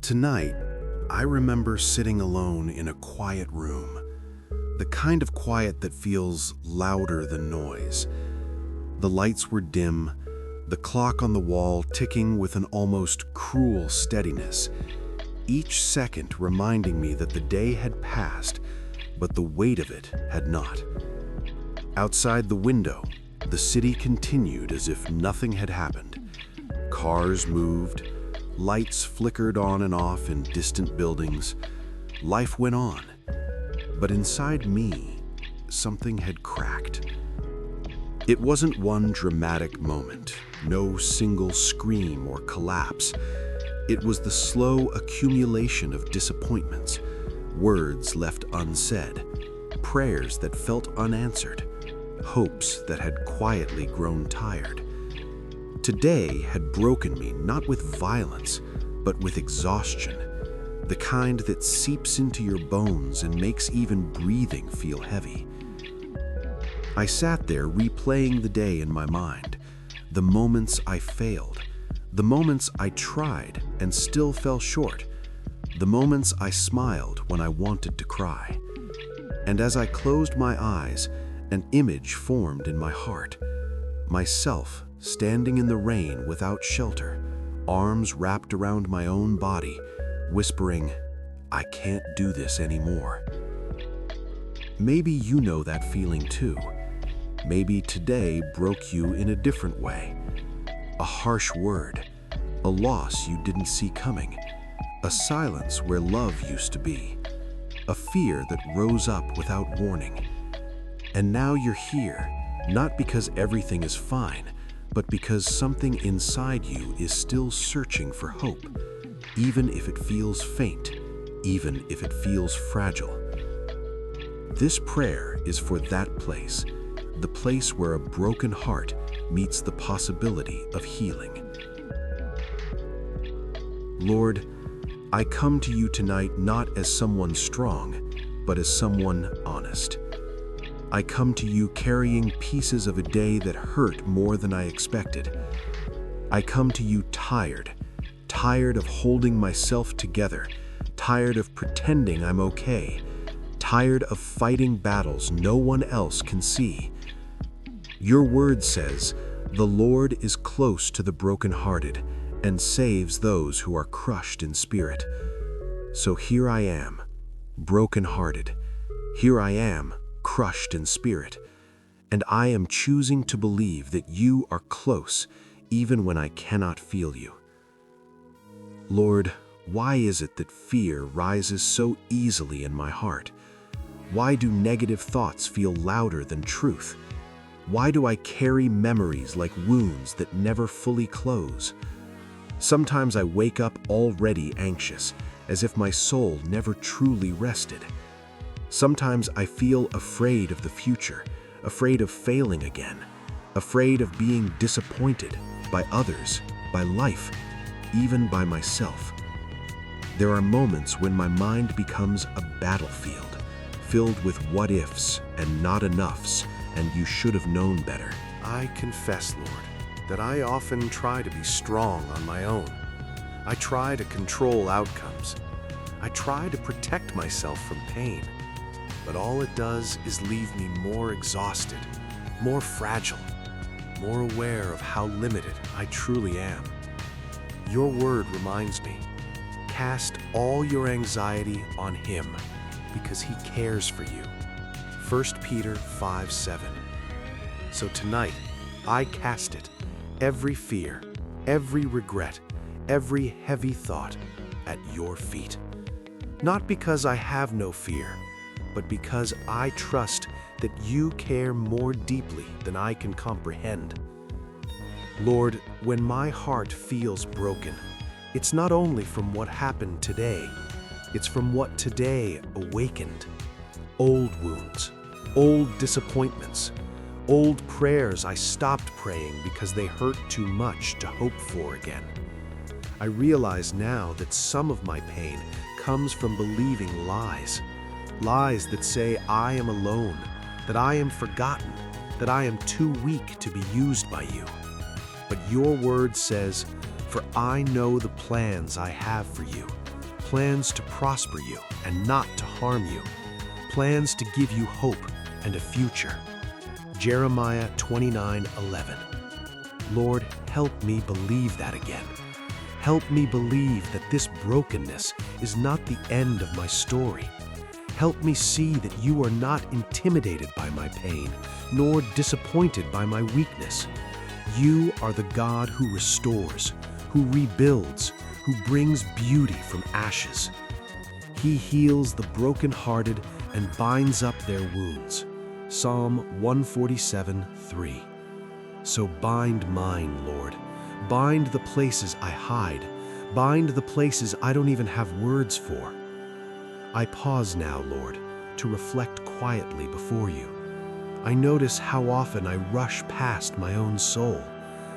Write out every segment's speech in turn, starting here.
Tonight, I remember sitting alone in a quiet room, the kind of quiet that feels louder than noise. The lights were dim, the clock on the wall ticking with an almost cruel steadiness, each second reminding me that the day had passed, but the weight of it had not. Outside the window, the city continued as if nothing had happened. Cars moved, lights flickered on and off in distant buildings. Life went on. But inside me, something had cracked. It wasn't one dramatic moment, no single scream or collapse. It was the slow accumulation of disappointments, words left unsaid, prayers that felt unanswered, hopes that had quietly grown tired. Today had broken me not with violence, but with exhaustion, the kind that seeps into your bones and makes even breathing feel heavy. I sat there replaying the day in my mind, the moments I failed, the moments I tried and still fell short, the moments I smiled when I wanted to cry. And as I closed my eyes, an image formed in my heart, myself standing in the rain without shelter, arms wrapped around my own body, whispering, "I can't do this anymore." Maybe you know that feeling too. Maybe today broke you in a different way. A harsh word, a loss you didn't see coming, a silence where love used to be, a fear that rose up without warning. And now you're here, not because everything is fine, but because something inside you is still searching for hope, even if it feels faint, even if it feels fragile. This prayer is for that place, the place where a broken heart meets the possibility of healing. Lord, I come to you tonight not as someone strong, but as someone honest. I come to you carrying pieces of a day that hurt more than I expected. I come to you tired of holding myself together, tired of pretending I'm okay, tired of fighting battles no one else can see. Your word says, "The Lord is close to the brokenhearted and saves those who are crushed in spirit." So here I am, brokenhearted. Here I am, crushed in spirit. And I am choosing to believe that you are close even when I cannot feel you. Lord, why is it that fear rises so easily in my heart? Why do negative thoughts feel louder than truth? Why do I carry memories like wounds that never fully close? Sometimes I wake up already anxious, as if my soul never truly rested. Sometimes I feel afraid of the future, afraid of failing again, afraid of being disappointed by others, by life, even by myself. There are moments when my mind becomes a battlefield, filled with what-ifs and not-enoughs, and you should have known better. I confess, Lord, that I often try to be strong on my own. I try to control outcomes. I try to protect myself from pain. But all it does is leave me more exhausted, more fragile, more aware of how limited I truly am. Your word reminds me, cast all your anxiety on Him because He cares for you. 1 Peter 5:7. So tonight, I cast it, every fear, every regret, every heavy thought at your feet. Not because I have no fear, but because I trust that you care more deeply than I can comprehend. Lord, when my heart feels broken, it's not only from what happened today, it's from what today awakened. Old wounds, old disappointments, old prayers I stopped praying because they hurt too much to hope for again. I realize now that some of my pain comes from believing lies. Lies that say I am alone, that I am forgotten, that I am too weak to be used by you. But your word says, "For I know the plans I have for you, plans to prosper you and not to harm you, plans to give you hope and a future. Jeremiah 29:11. Lord, help me believe that again. Help me believe that this brokenness is not the end of my story. Help me see that you are not intimidated by my pain, nor disappointed by my weakness. You are the God who restores, who rebuilds, who brings beauty from ashes. He heals the brokenhearted and binds up their wounds. Psalm 147:3. So bind mine, Lord. Bind the places I hide. Bind the places I don't even have words for. I pause now, Lord, to reflect quietly before you. I notice how often I rush past my own soul,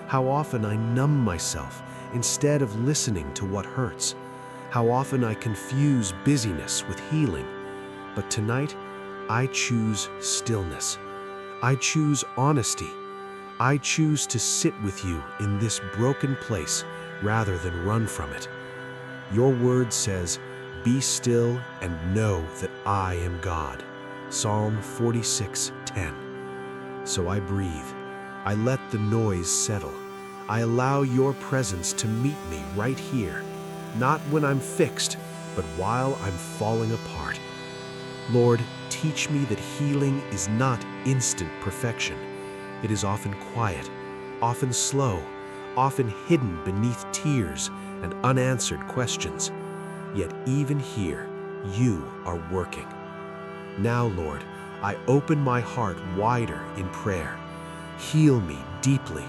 how often I numb myself instead of listening to what hurts, how often I confuse busyness with healing. But tonight, I choose stillness. I choose honesty. I choose to sit with you in this broken place rather than run from it. Your word says, "Be still and know that I am God." Psalm 46:10. So I breathe. I let the noise settle. I allow your presence to meet me right here, not when I'm fixed, but while I'm falling apart. Lord, teach me that healing is not instant perfection. It is often quiet, often slow, often hidden beneath tears and unanswered questions. Yet even here, you are working. Now, Lord, I open my heart wider in prayer. Heal me deeply,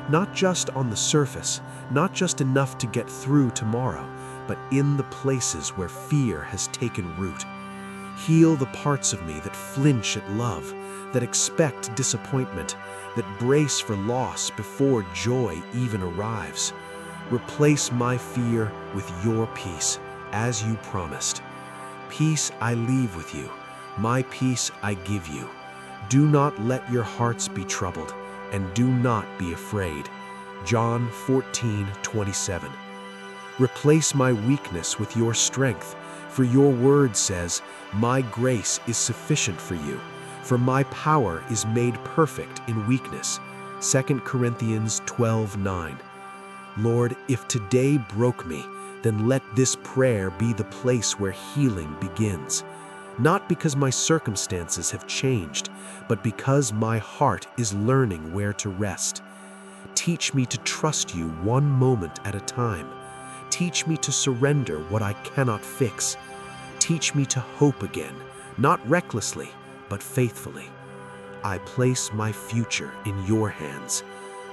not just on the surface, not just enough to get through tomorrow, but in the places where fear has taken root. Heal the parts of me that flinch at love, that expect disappointment, that brace for loss before joy even arrives. Replace my fear with your peace, as you promised. Peace I leave with you, my peace I give you. Do not let your hearts be troubled, and do not be afraid. John 14:27. Replace my weakness with your strength, for your word says, "My grace is sufficient for you, for my power is made perfect in weakness." 2 Corinthians 12:9. Lord, if today broke me, then let this prayer be the place where healing begins. Not because my circumstances have changed, but because my heart is learning where to rest. Teach me to trust you one moment at a time. Teach me to surrender what I cannot fix. Teach me to hope again, not recklessly, but faithfully. I place my future in your hands.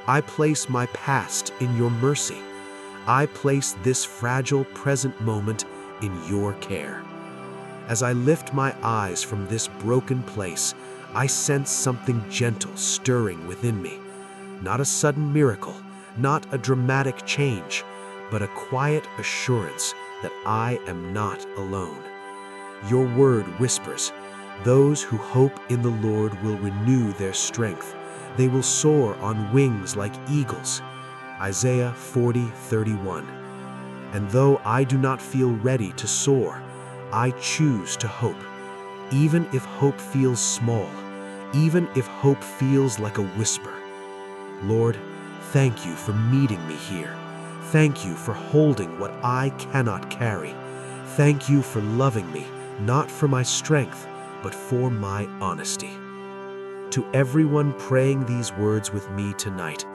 I place my past in your mercy. I place this fragile present moment in your care. As I lift my eyes from this broken place, I sense something gentle stirring within me. Not a sudden miracle, not a dramatic change, but a quiet assurance that I am not alone. Your word whispers, "Those who hope in the Lord will renew their strength. They will soar on wings like eagles." Isaiah 40:31. And though I do not feel ready to soar, I choose to hope. Even if hope feels small, even if hope feels like a whisper. Lord, thank you for meeting me here. Thank you for holding what I cannot carry. Thank you for loving me, not for my strength, but for my honesty. To everyone praying these words with me tonight,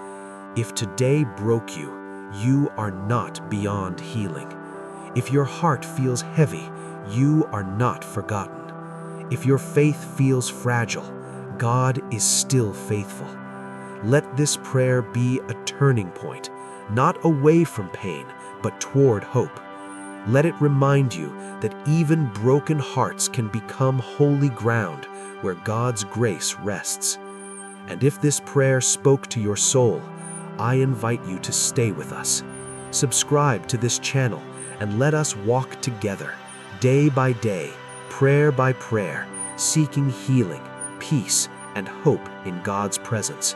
if today broke you, you are not beyond healing. If your heart feels heavy, you are not forgotten. If your faith feels fragile, God is still faithful. Let this prayer be a turning point, not away from pain, but toward hope. Let it remind you that even broken hearts can become holy ground where God's grace rests. And if this prayer spoke to your soul, I invite you to stay with us. Subscribe to this channel and let us walk together, day by day, prayer by prayer, seeking healing, peace, and hope in God's presence.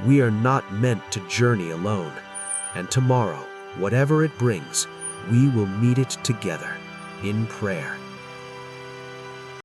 We are not meant to journey alone, and tomorrow, whatever it brings, we will meet it together. in prayer.